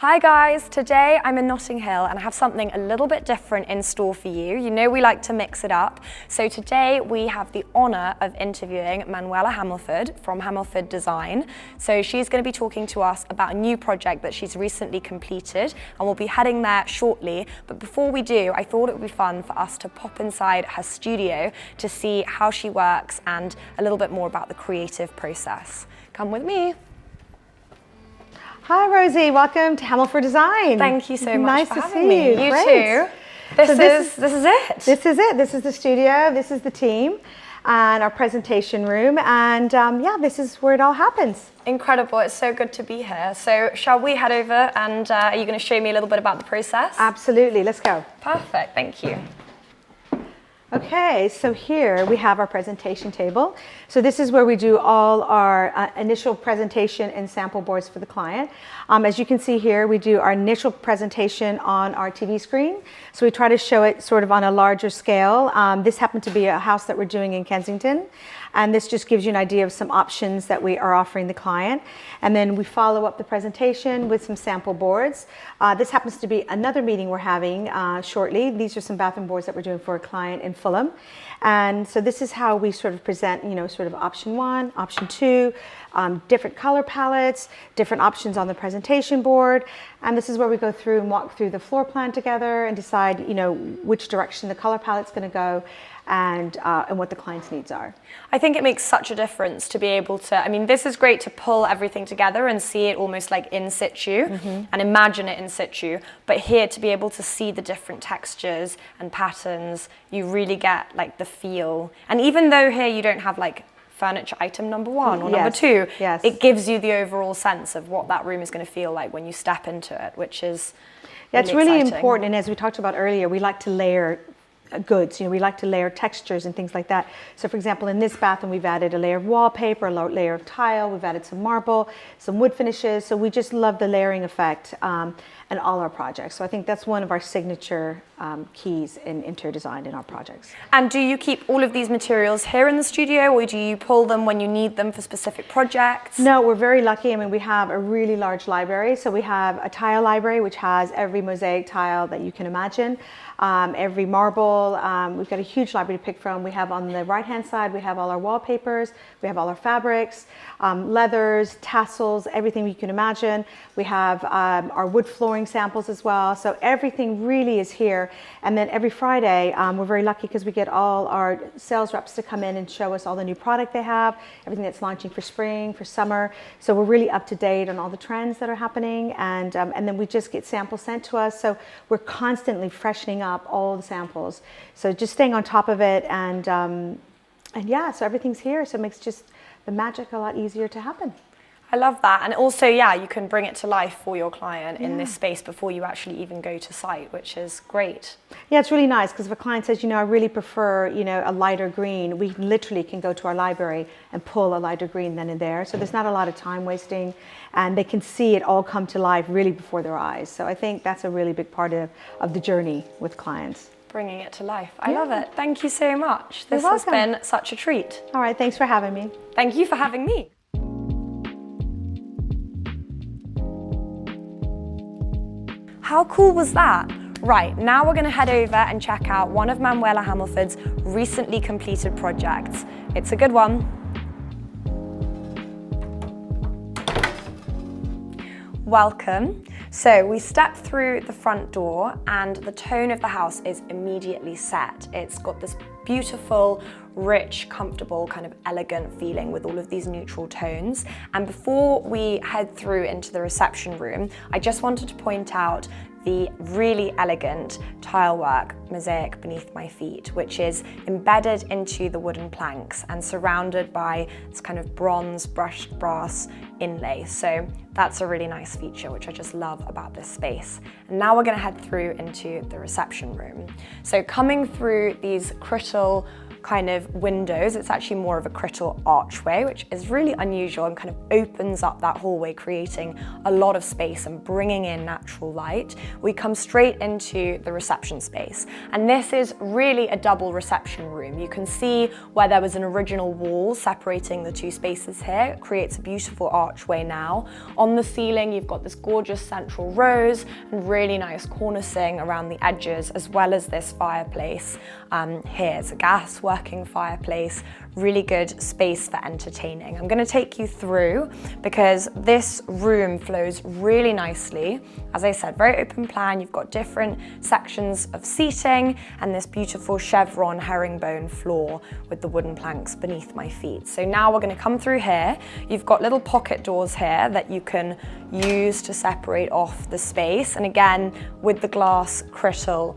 Hi guys, today I'm in Notting Hill and I have something a little bit different in store for you. You know we like to mix it up. So today we have the honour of interviewing Manuela Hamilford from Hamilford Design. So she's going to be talking to us about a new project that she's recently completed and we'll be heading there shortly. But before we do, I thought it would be fun for us to pop inside her studio to see how she works and a little bit more about the creative process. Come with me. Hi Rosie, welcome to Hamilford Design. Thank you so much for having me. Nice to see you. You Great. too. This is it. This is it. This is the studio. This is the team and our presentation room. And yeah, this is where it all happens. Incredible. It's so good to be here. So shall we head over and are you going to show me a little bit about the process? Absolutely. Let's go. Perfect. Thank you. Okay, so here we have our presentation table. So this is where we do all our initial presentation and sample boards for the client. As you can see here, we do our initial presentation on our TV screen. So we try to show it sort of on a larger scale. This happened to be a house that we're doing in Kensington. And this just gives you an idea of some options that we are offering the client. And then we follow up the presentation with some sample boards. This happens to be another meeting we're having shortly. These are some bathroom boards that we're doing for a client in Fulham. And so this is how we sort of present, you know, sort of option one, option two, different color palettes, different options on the presentation board. And this is where we go through and walk through the floor plan together and decide, you know, which direction the color palette's going to go and what the client's needs are. I think it makes such a difference to be able to, I mean, this is great to pull everything together and see it almost like in situ and imagine it in situ, but here to be able to see the different textures and patterns, you really get like the feel. And even though here you don't have like furniture item number one or number two, it gives you the overall sense of what that room is going to feel like when you step into it, which is it's really important. And as we talked about earlier, we like to layer goods, you know, we like to layer textures and things like that. So for example, in this bathroom, we've added a layer of wallpaper, a layer of tile, we've added some marble, some wood finishes. So we just love the layering effect in all our projects. So I think that's one of our signature keys in interior design in our projects. And do you keep all of these materials here in the studio or do you pull them when you need them for specific projects? No, we're very lucky. I mean, we have a really large library. So we have a tile library, which has every mosaic tile that you can imagine. Every marble, we've got a huge library to pick from. We have on the right-hand side, we have all our wallpapers, we have all our fabrics, leathers, tassels, everything you can imagine. We have our wood flooring samples as well. So everything really is here. And then every Friday, we're very lucky because we get all our sales reps to come in and show us all the new product they have, everything that's launching for spring, for summer. So we're really up to date on all the trends that are happening. And then we just get samples sent to us. So we're constantly freshening up all the samples. So just staying on top of it and yeah, so everything's here. So it makes just the magic a lot easier to happen. I love that. And also, yeah, you can bring it to life for your client in this space before you actually even go to site, which is great. Yeah, it's really nice because if a client says, you know, I really prefer, you know, a lighter green, we literally can go to our library and pull a lighter green then and there. So there's not a lot of time wasting and they can see it all come to life really before their eyes. So I think that's a really big part of the journey with clients. Bringing it to life. I love it. Thank you so much. This has been such a treat. All right, thanks for having me. Thank you for having me. How cool was that? Right, now we're going to head over and check out one of Manuela Hamilford's recently completed projects. It's a good one. Welcome. So we step through the front door and the tone of the house is immediately set. It's got this beautiful, rich, comfortable, kind of elegant feeling with all of these neutral tones. And before we head through into the reception room, I just wanted to point out the really elegant tile work mosaic beneath my feet, which is embedded into the wooden planks and surrounded by this kind of bronze brushed brass inlay. So that's a really nice feature, which I just love about this space. And now we're going to head through into the reception room. So coming through these crystal kind of windows. It's actually more of a crystal archway, which is really unusual and kind of opens up that hallway, creating a lot of space and bringing in natural light. We come straight into the reception space, and this is really a double reception room. You can see where there was an original wall separating the two spaces here. It creates a beautiful archway now. On the ceiling, you've got this gorgeous central rose and really nice cornicing around the edges, as well as this fireplace here. It's a gas working fireplace, really good space for entertaining. I'm going to take you through because this room flows really nicely. As I said, very open plan. You've got different sections of seating and this beautiful chevron herringbone floor with the wooden planks beneath my feet. So now we're going to come through here. You've got little pocket doors here that you can use to separate off the space. And again, with the glass crystal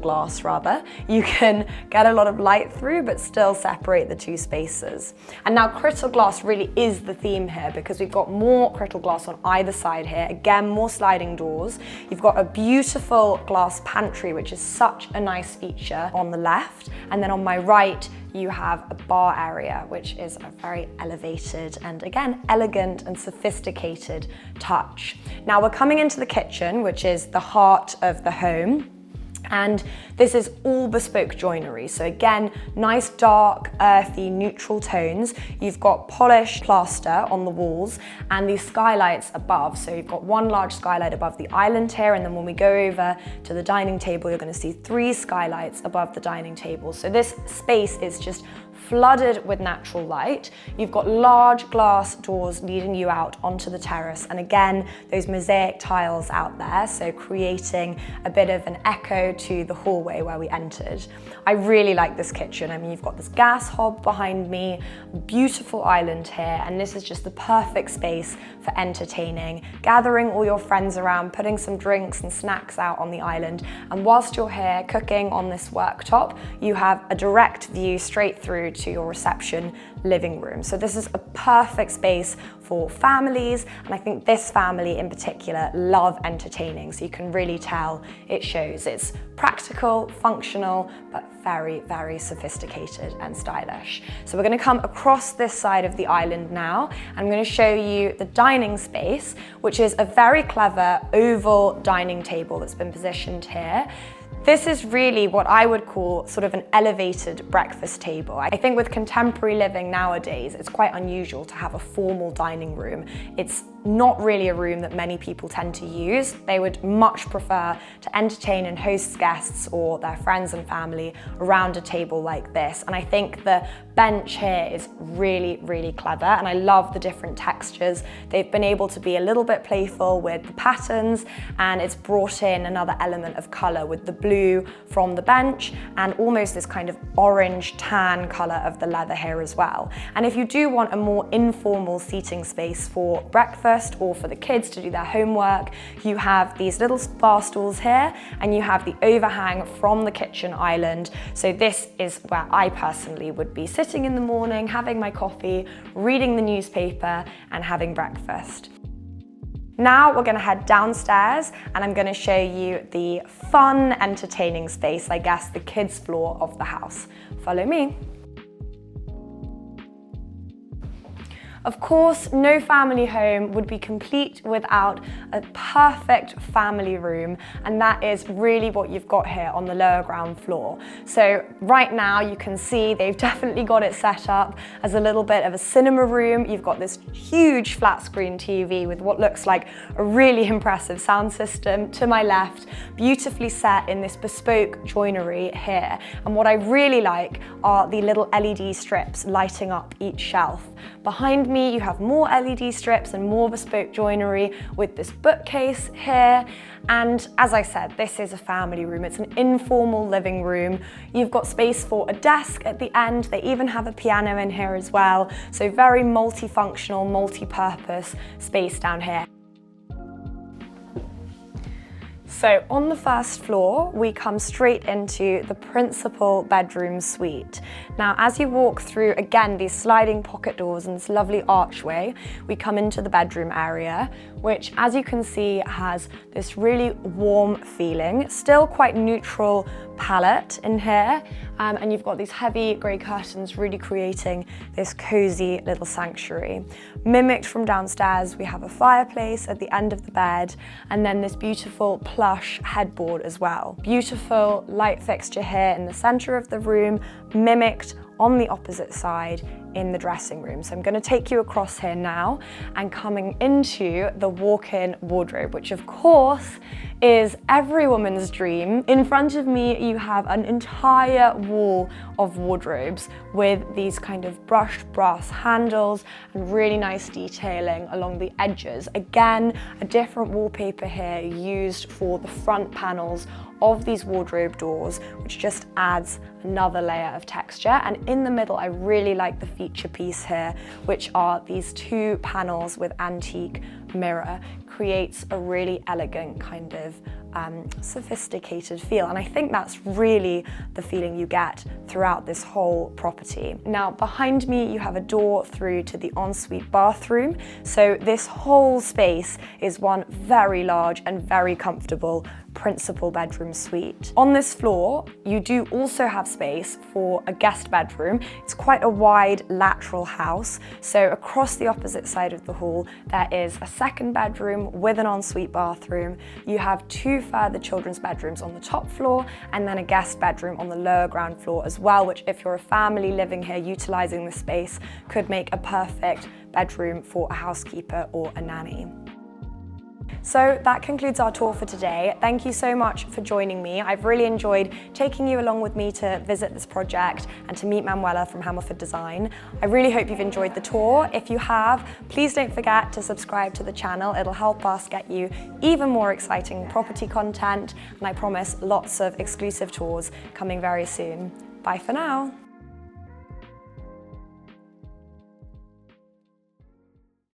glass rather, you can get a lot of light through but still separate the two spaces. And now crystal glass really is the theme here because we've got more crystal glass on either side here. Again, more sliding doors. You've got a beautiful glass pantry, which is such a nice feature on the left. And then on my right, you have a bar area, which is a very elevated and again, elegant and sophisticated touch. Now we're coming into the kitchen, which is the heart of the home. And this is all bespoke joinery. So again, nice dark, earthy, neutral tones. You've got polished plaster on the walls and these skylights above. So you've got one large skylight above the island here. And then when we go over to the dining table, you're going to see 3 skylights above the dining table. So this space is just flooded with natural light. You've got large glass doors leading you out onto the terrace. And again, those mosaic tiles out there, so creating a bit of an echo to the hallway where we entered. I really like this kitchen. I mean, you've got this gas hob behind me, beautiful island here, and this is just the perfect space for entertaining, gathering all your friends around, putting some drinks and snacks out on the island. And whilst you're here cooking on this worktop, you have a direct view straight through to your reception living room. So this is a perfect space for families, and I think this family in particular love entertaining, so you can really tell it shows. It's practical, functional, but very, very sophisticated and stylish. So we're going to come across this side of the island now. I'm going to show you the dining space, which is a very clever oval dining table that's been positioned here. This is really what I would call sort of an elevated breakfast table. I think with contemporary living nowadays, it's quite unusual to have a formal dining room. It's not really a room that many people tend to use. They would much prefer to entertain and host guests or their friends and family around a table like this. And I think the bench here is really, really clever, and I love the different textures. They've been able to be a little bit playful with the patterns, and it's brought in another element of color with the blue from the bench and almost this kind of orange tan color of the leather here as well. And if you do want a more informal seating space for breakfast or for the kids to do their homework, you have these little bar stools here, and you have the overhang from the kitchen island. So this is where I personally would be sitting in the morning, having my coffee, reading the newspaper, and having breakfast. Now we're going to head downstairs, and I'm going to show you the fun, entertaining space, I guess the kids' floor of the house. Follow me. Of course, no family home would be complete without a perfect family room, and that is really what you've got here on the lower ground floor. So right now you can see they've definitely got it set up as a little bit of a cinema room. You've got this huge flat screen TV with what looks like a really impressive sound system to my left, beautifully set in this bespoke joinery here. And what I really like are the little LED strips lighting up each shelf. Behind me, you have more LED strips and more bespoke joinery with this bookcase here. And as I said, this is a family room. It's an informal living room. You've got space for a desk at the end. They even have a piano in here as well. So very multifunctional, multi-purpose space down here. So on the first floor, we come straight into the principal bedroom suite. Now, as you walk through, again, these sliding pocket doors and this lovely archway, we come into the bedroom area which, as you can see, has this really warm feeling, still quite neutral palette in here, and you've got these heavy grey curtains really creating this cozy little sanctuary. Mimicked from downstairs, we have a fireplace at the end of the bed, and then this beautiful plush headboard as well. Beautiful light fixture here in the centre of the room, mimicked on the opposite side in the dressing room. So I'm going to take you across here now and coming into the walk-in wardrobe, which of course is every woman's dream. In front of me you have an entire wall of wardrobes with these kind of brushed brass handles and really nice detailing along the edges. Again, a different wallpaper here used for the front panels of these wardrobe doors, which just adds another layer of texture. And in the middle, I really like the feature piece here, which are these two panels with antique mirror. Creates a really elegant kind of sophisticated feel, and I think that's really the feeling you get throughout this whole property. Now behind me you have a door through to the ensuite bathroom, so this whole space is one very large and very comfortable principal bedroom suite. On this floor you do also have space for a guest bedroom. It's quite a wide lateral house, so across the opposite side of the hall there is a second bedroom with an ensuite bathroom. You have two further children's bedrooms on the top floor and then a guest bedroom on the lower ground floor as well, which if you're a family living here utilising the space could make a perfect bedroom for a housekeeper or a nanny. So that concludes our tour for today. Thank you so much for joining me. I've really enjoyed taking you along with me to visit this project and to meet Manuela from Hamilford Design. I really hope you've enjoyed the tour. If you have, please don't forget to subscribe to the channel. It'll help us get you even more exciting property content, and I promise lots of exclusive tours coming very soon. Bye for now.